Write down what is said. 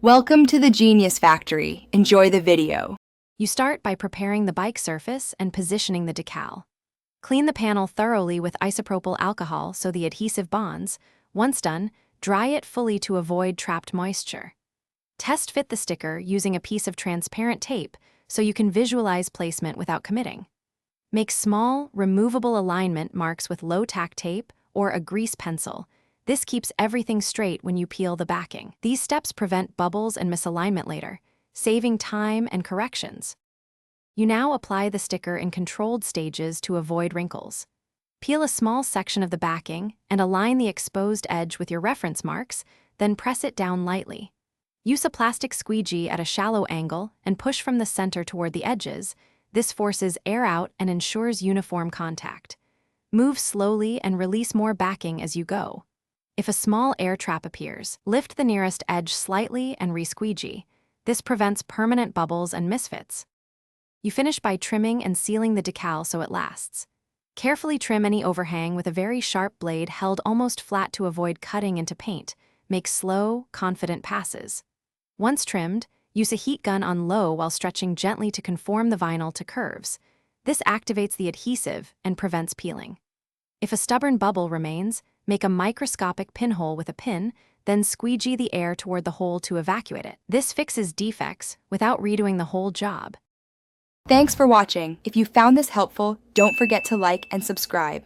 Welcome to the Genius Factory. Enjoy the video. You start by preparing the bike surface and positioning the decal. Clean the panel thoroughly with isopropyl alcohol so the adhesive bonds. Once done, dry it fully to avoid trapped moisture. Test fit the sticker using a piece of transparent tape so you can visualize placement without committing. Make small, removable alignment marks with low-tack tape or a grease pencil. This keeps everything straight when you peel the backing. These steps prevent bubbles and misalignment later, saving time and corrections. You now apply the sticker in controlled stages to avoid wrinkles. Peel a small section of the backing and align the exposed edge with your reference marks, then press it down lightly. Use a plastic squeegee at a shallow angle and push from the center toward the edges. This forces air out and ensures uniform contact. Move slowly and release more backing as you go. If a small air trap appears, lift the nearest edge slightly and re-squeegee. This prevents permanent bubbles and misfits. You finish by trimming and sealing the decal so it lasts. Carefully trim any overhang with a very sharp blade held almost flat to avoid cutting into paint. Make slow, confident passes. Once trimmed, use a heat gun on low while stretching gently to conform the vinyl to curves. This activates the adhesive and prevents peeling. If a stubborn bubble remains, make a microscopic pinhole with a pin, then squeegee the air toward the hole to evacuate it. This fixes defects without redoing the whole job. Thanks for watching. If you found this helpful, don't forget to like and subscribe.